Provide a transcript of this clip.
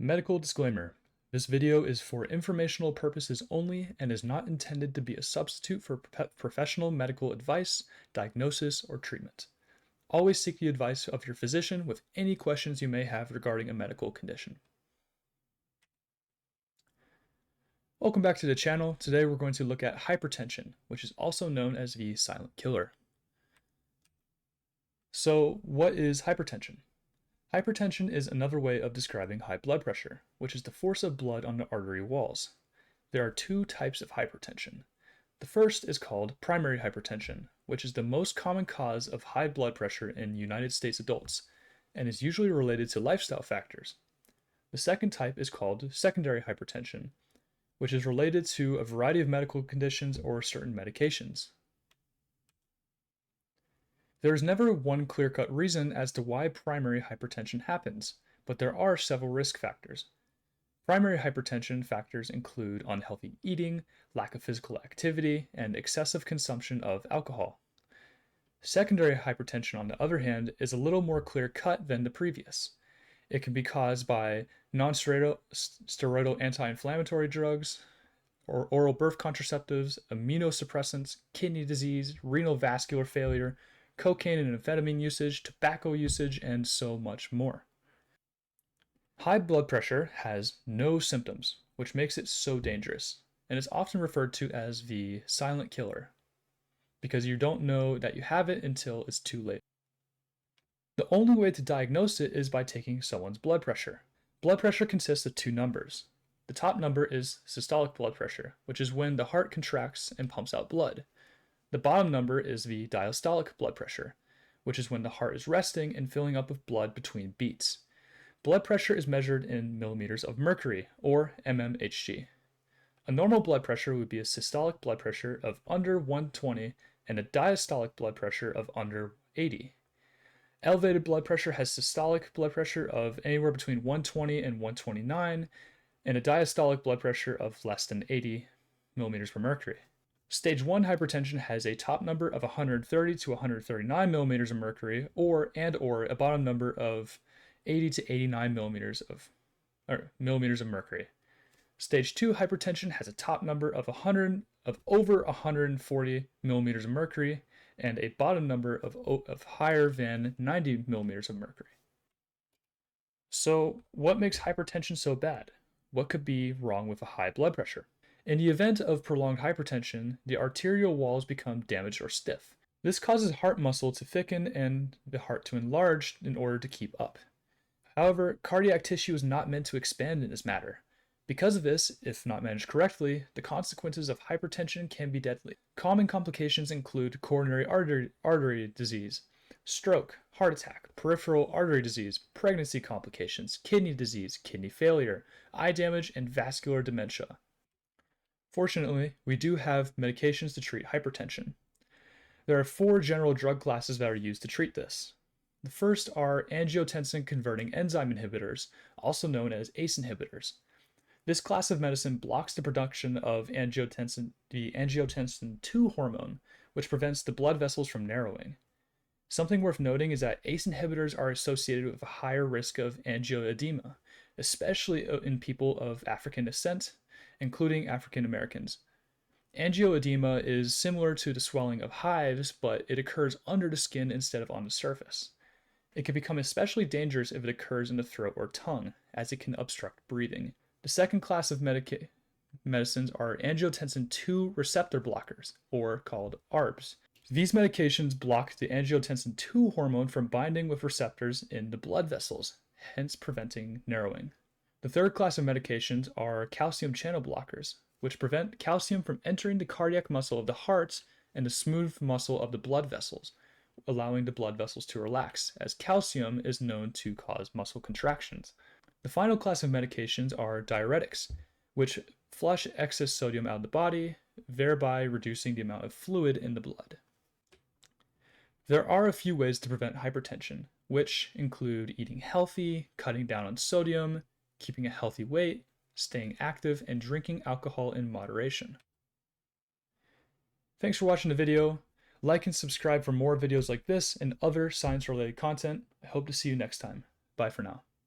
Medical disclaimer. This video is for informational purposes only and is not intended to be a substitute for professional medical advice, diagnosis, or treatment. Always seek the advice of your physician with any questions you may have regarding a medical condition. Welcome back to the channel. Today we're going to look at hypertension, which is also known as the silent killer. So, what is hypertension? Hypertension is another way of describing high blood pressure, which is the force of blood on the artery walls. There are two types of hypertension. The first is called primary hypertension, which is the most common cause of high blood pressure in United States adults, and is usually related to lifestyle factors. The second type is called secondary hypertension, which is related to a variety of medical conditions or certain medications. There is never one clear-cut reason as to why primary hypertension happens, but there are several risk factors. Primary hypertension factors include unhealthy eating, lack of physical activity, and excessive consumption of alcohol. Secondary hypertension, on the other hand, is a little more clear-cut than the previous. It can be caused by non-steroidal anti-inflammatory drugs, or oral birth contraceptives, immunosuppressants, kidney disease, renal vascular failure, cocaine and amphetamine usage, tobacco usage, and so much more. High blood pressure has no symptoms, which makes it so dangerous, and is often referred to as the silent killer, because you don't know that you have it until it's too late. The only way to diagnose it is by taking someone's blood pressure. Blood pressure consists of two numbers. The top number is systolic blood pressure, which is when the heart contracts and pumps out blood. The bottom number is the diastolic blood pressure, which is when the heart is resting and filling up with blood between beats. Blood pressure is measured in millimeters of mercury, or mmHg. A normal blood pressure would be a systolic blood pressure of under 120 and a diastolic blood pressure of under 80. Elevated blood pressure has systolic blood pressure of anywhere between 120 and 129, and a diastolic blood pressure of less than 80 millimeters per mercury. Stage 1 hypertension has a top number of 130 to 139 millimeters of mercury, or a bottom number of 80 to 89 millimeters of mercury. Stage 2 hypertension has a top number of over 140 millimeters of mercury, and a bottom number of higher than 90 millimeters of mercury. So, what makes hypertension so bad? What could be wrong with a high blood pressure? In the event of prolonged hypertension, the arterial walls become damaged or stiff. This causes heart muscle to thicken and the heart to enlarge in order to keep up. However, cardiac tissue is not meant to expand in this matter. Because of this, if not managed correctly, the consequences of hypertension can be deadly. Common complications include coronary artery disease, stroke, heart attack, peripheral artery disease, pregnancy complications, kidney disease, kidney failure, eye damage, and vascular dementia. Fortunately, we do have medications to treat hypertension. There are 4 general drug classes that are used to treat this. The first are angiotensin-converting enzyme inhibitors, also known as ACE inhibitors. This class of medicine blocks the production of the angiotensin II hormone, which prevents the blood vessels from narrowing. Something worth noting is that ACE inhibitors are associated with a higher risk of angioedema, especially in people of African descent, including African Americans. Angioedema is similar to the swelling of hives, but it occurs under the skin instead of on the surface. It can become especially dangerous if it occurs in the throat or tongue, as it can obstruct breathing. The second class of medicines are angiotensin II receptor blockers, or called ARBs. These medications block the angiotensin II hormone from binding with receptors in the blood vessels, hence preventing narrowing. The third class of medications are calcium channel blockers, which prevent calcium from entering the cardiac muscle of the heart and the smooth muscle of the blood vessels, allowing the blood vessels to relax, as calcium is known to cause muscle contractions. The final class of medications are diuretics, which flush excess sodium out of the body, thereby reducing the amount of fluid in the blood. There are a few ways to prevent hypertension, which include eating healthy, cutting down on sodium, keeping a healthy weight, staying active, and drinking alcohol in moderation. Thanks for watching the video. Like and subscribe for more videos like this and other science-related content. I hope to see you next time. Bye for now.